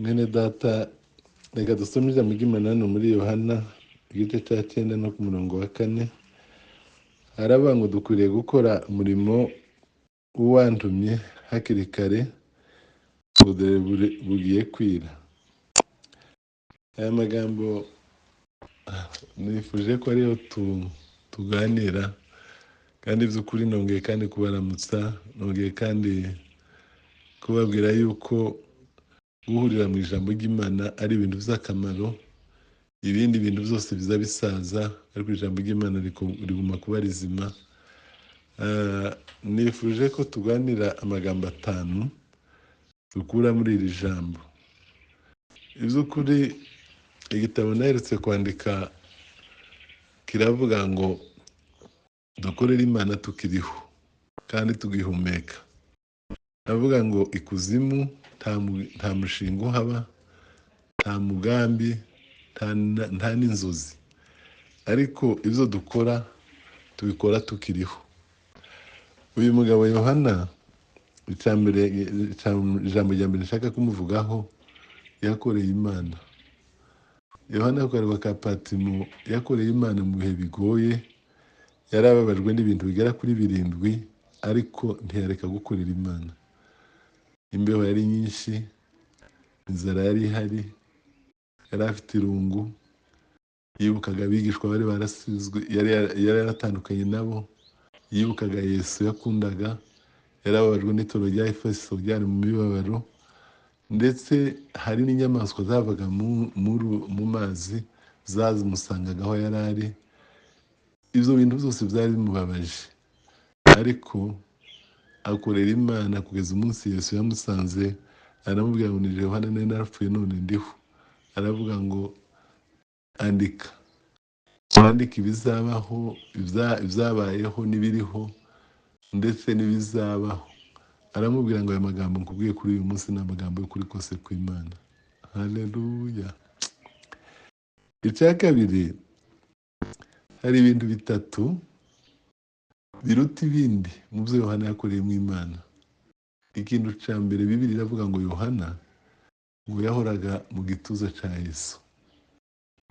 mwene data reka dusome ijambo ry'Imana hano muri Yohana igice cya 9 no ku murongo wa 4. Haravuga ngo dukwiriye gukora umurimo w'uwantumye hakiri kare ngo dore bugiye kwira. Aya magambo nifuje ko ariyo tuganira, kandi by'ukuri nongeye kandi kubaramutsa, nongeye kandi kubabwira yuko guhurira mu ijambo ry'Imana ari ibintu by'akamaro. Ibindi bintu byose biza bisaza, ariko ijambo ry'Imana riguma kuba rizima. Nifuje ko tuganira amagambo 5 dukura muri iri jambo. Iby'ukuri igitabo naherutse kwandika kiravuga ngo dukorere Imana tukiriho kandi tugihumeka. Avuga ngo ikuzimu nta mushinga uhaba, nta mugambi, nta n'inzozi, ariko ibyo dukora tubikora tukiriho. Uyu mugabo Yohana, ijambo rya mbere nshaka kumuvugaho, yakoreye Imana. Yohana yakorerwa ka Patimo, yakoreye Imana mu bihe bigoye, yarababajwe n'ibintu bigera kuri 7, ariko ntiyareka gukorera Imana. Imbeho yari nyinshi, inzara yari ihari, yari afite irungu, yibukaga abigishwa bari barasizwe, yari yaratandukanye nabo, yibukaga Yesu yakundaga, yarababajwe n'itoro rya Efeso ryari mu mibabaro, ndetse hari n'inyamaswa zavaga mu mazi zazimusangaga aho yari ari. Ibyo bintu byose byari bimubabaje, ariko akorera Imana kugeza umunsi Yesu yamusanze aramubwira ngo ni Yohana, nari narapfuye none ndiho. Aravuga ngo andika ibizabaho, ibyabayeho n'ibiriho ndetse n'ibizabaho. Aramubwira ngo aya magambo nkubwiye kuri uyu munsi ni amagambo y'ukuri kose kw'Imana. Haleluya. Icya kabiri, hari ibintu 3 biruta ibindi mu byo Yohana yakoreye mu Imana. Ikintu cya mbere, Bibiliya iravuga ngo Yohana ngo yahoraga mu gituza cya Yesu.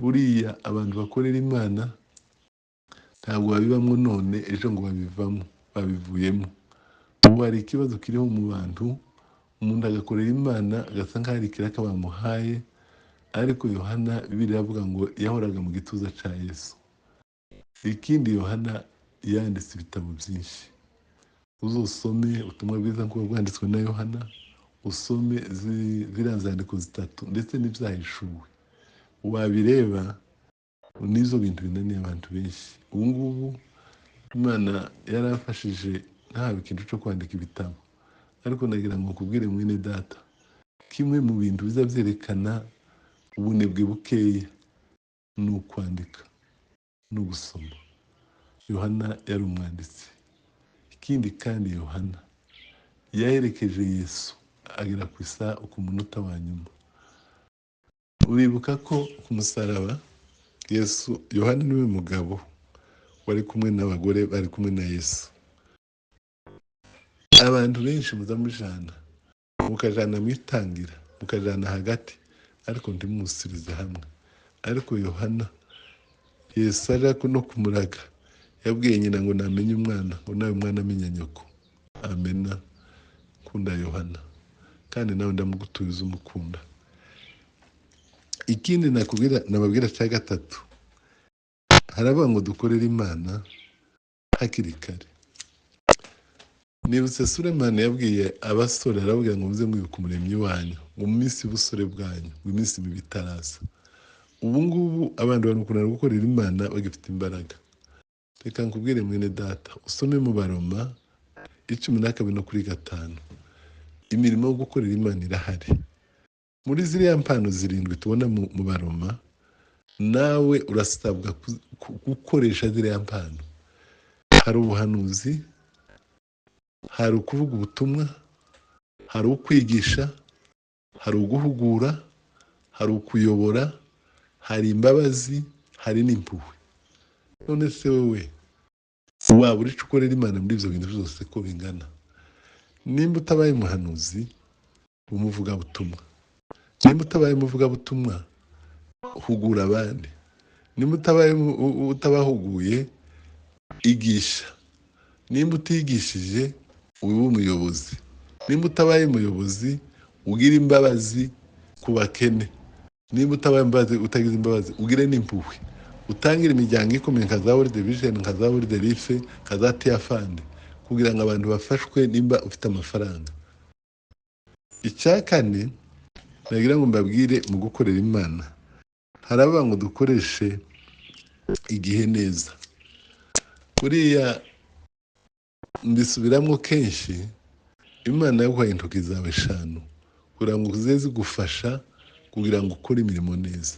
Buriya abantu bakorera Imana ntabwo babibamo none ejo ngo babivuyemo. Ubu hari ikibazo kiriho mu bantu, umuntu agakorera Imana agasa nk'aho ari ikiraka bamuhaye, ariko Yohana, Bibiliya iravuga ngo yahoraga mu gituza cya Yesu. Ikindi, Yohana yanditse ibitabo byinshi. Uzusome ubutumwa bwiza nk'uko bwanditswe na Yohana, usome ziriya nzandiko 3 ndetse n'ibyahishuwe, wabireba. Nizo bintu binaniye abantu benshi. Ubu ngubu Imana yarafashije, ntawe ikintu cyo kwandika ibitabo, ariko nagira ngo nkubwire mwene data, kimwe mu bintu biza byerekana ubunebwe bukeya ni ukwandika no gusoma. Yohana yari umwanditsi. Ikindi kandi, Yohana yaherekeje Yesu agera ku munota wa nyuma. Uribuka ko ku musaraba Yesu, Yohana niwe mugabo wari kumwe n'abagore bari kumwe na Yesu. Abantu benshi muzamujana, mukajana mwitangira, mukajana hagati, ariko ndimusirize hamwe. Ariko Yohana, Yesu aje no kumuraga, yabwiye nyina ngo namenye umwana, ngo nawe umwana amenya nyoko. Amena. Kunda Yohana, kandi nawe ndamugutuza umukunda. Ikindi nababwira cya 3, haravuga ngo dukorere Imana hakiri kare. Nibutse Sulemani yabwiye abasore, aravuga ngo muze mwibuka umuremyi wanyu, ngo mu minsi y'ubusore bwanyu, mu minsi mibi itaraza. Ubu ngubu abantu barukunda gukorera Imana bagifite imbaraga. Reka nkubwire mwene data, usome mu Baroma 12:5. Imirimo yo gukorera Imana irahari. Muri ziriya mpano 7 tubona mu Baroma, nawe urasabwa gukoresha ziriya mpano. Hari ubuhanuzi, hari ukuvuga ubutumwa, hari ukwigisha, hari uguhugura, hari ukuyobora, hari imbabazi, hari n'impuhwe. None se wowe waba uri gukorera Imana muri ibyo bintu byose ko bingana? Nimba utabaye umuhanuzi, umuvuga butumwa, nimba utabaye umuvugabutumwa hugura abandi, nimba utabahuguye igisha, nimba utigishije ube umuyobozi, nimba utabaye umuyobozi ugire imbabazi ku bakene, nimba utagize imbabazi ugire n'impuhwe, utangire imiryango ikomeye nka za World Vision, nka za World Relief, nka za Tiafand, kugira ngo abantu bafashwe nimba ufite amafaranga. Icya kane nagira ngo mbabwire mu gukorera Imana, haravuga ngo dukoreshe igihe neza. Buriya mbisubiramo kenshi, Imana yaguhaye intoki zawe 5 kugira ngo zize zigufasha kugira ngo ukore imirimo neza.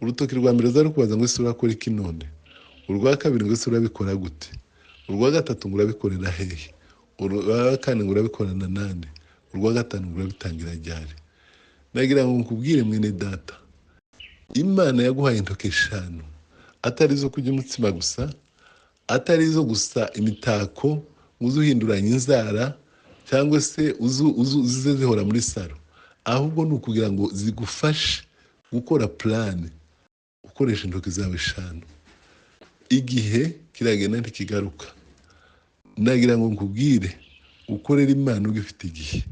Urutoki rwa mbere zari kubaza ngo ese urakora iki none, urwa kabiri ngo ese urabikora gute, urwa gatatu ngo urabikorera hehe, urwa kane ngo urabikorana nande, urwa gatanu ngo urabitangira ryari. Nagira ngo nkubwire mwene data, Imana yaguhaye intoki 5, atari zo kujya umutsima gusa, atari zo gusa imitako uzuhinduranya inzara cyangwa se uzize zihora muri saro, ahubwo ni ukugira ngo zigufashe gukora plan, ukoresha intoki zawe 5. Igihe kiragenda ntikigaruka. Nagira ngo nkubwire ukorera Imana ugifite igihe.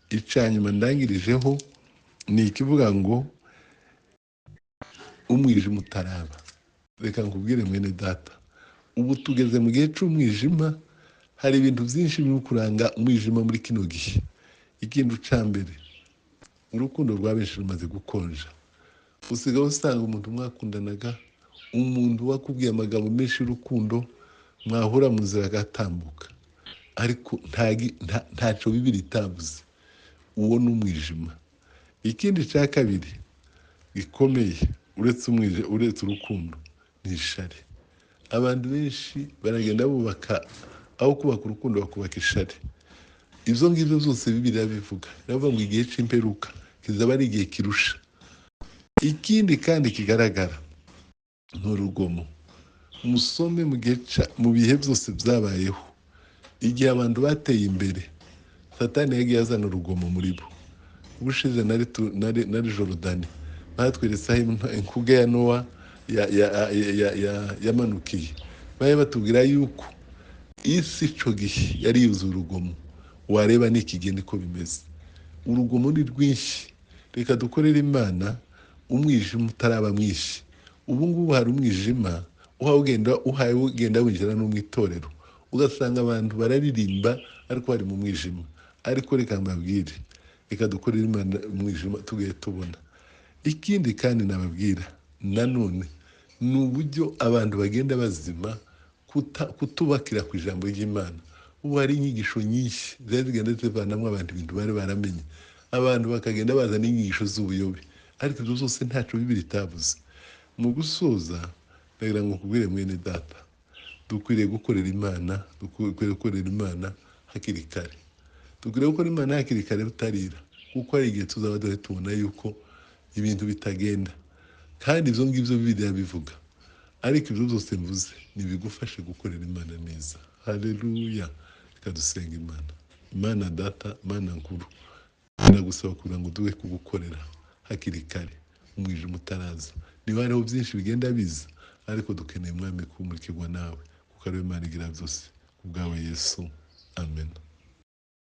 Icanyuma ndangirijeho ni ikivuga ngo umwijima utaraba. Reka nkubwire mwene data, ubu tugeze mu gihe cy'umwijima, hari ibintu byinshi biri kuranga umwijima muri kino gihe. Ikintu ca mbere, urukundo rwa benshi rumaze gukonja. Usigaye usanga umuntu mwakundanaga, umuntu wakubwiye amagambo menshi y'urukundo, mwahura mu nzira agatambuka, ariko ntaco Bibiri itavuze. Uwo ni umwijima. Ikindi cya kabiri gikomeye uretse urukundo ni ishari. Abantu benshi baragenda bubaka, aho kubaka urukundo bakubaka ishari. Ibyo ngibyo byose Bibiri bivuga, biravuga ngo igihe cy'imperuka kizaba ari igihe kirusha. Ikindi kandi kigaragara n'urugomo. Musome mu bihe byose byabayeho, igihe abantu bateye imbere, Satani yagiye azana urugomo muri bo. Ubushize nari Jorodani, batweretse aho inkuge ya Nowa yamanukiye. Baye batubwira yuko isi ico gihe yari yuzuye urugomo. Wareba n'iki gihe niko bimeze. Urugomo ni rwinshi. Reka dukorere Imana, umwijima utaraba mwinshi. Ubu ngubu hari umwijima uhaye ugenda winjira no mu itorero, ugasanga abantu bararirimba ariko bari mu mwijima. Ariko reka mbabwire, reka dukorere Imana umwijima tugiye tubona. Ikindi kandi nababwira nanone ni uburyo abantu bagenda bazima kutubakira ku ijambo ry'Imana. Ubu hari inyigisho nyinshi zigenda zivanamo abantu ibintu bari baramenye, abantu bakagenda bazana inyigisho z'ubuyobe, ariko ibyo zose ntaco Bibiri itavuze. Mu gusoza ndagira ngo nkubwire mwene data, dukwiriye gukorera Imana, dukwiriye gukorera Imana hakiri kare. Dukwiriye gukora Imana hakiri kare butarira, kuko hari igihe tuzaba dore tubona yuko ibintu bitagenda. Kandi ibyo ngibyo Bibiri bivuga, ariko ibyo byose mvuze nibigufashe gukorera Imana neza. Haleluya. Reka dusenga Imana. Imana data, Imana nkuru, ndagusaba kugira ngo duhe kugukorera hakiri kare, umwijima utaraza. Niba hariho byinshi bigenda biza, ariko dukeneye Umwami kumurikirwa nawe, kuko ariwe Imana igira byose. Kubwawe Yesu, amen.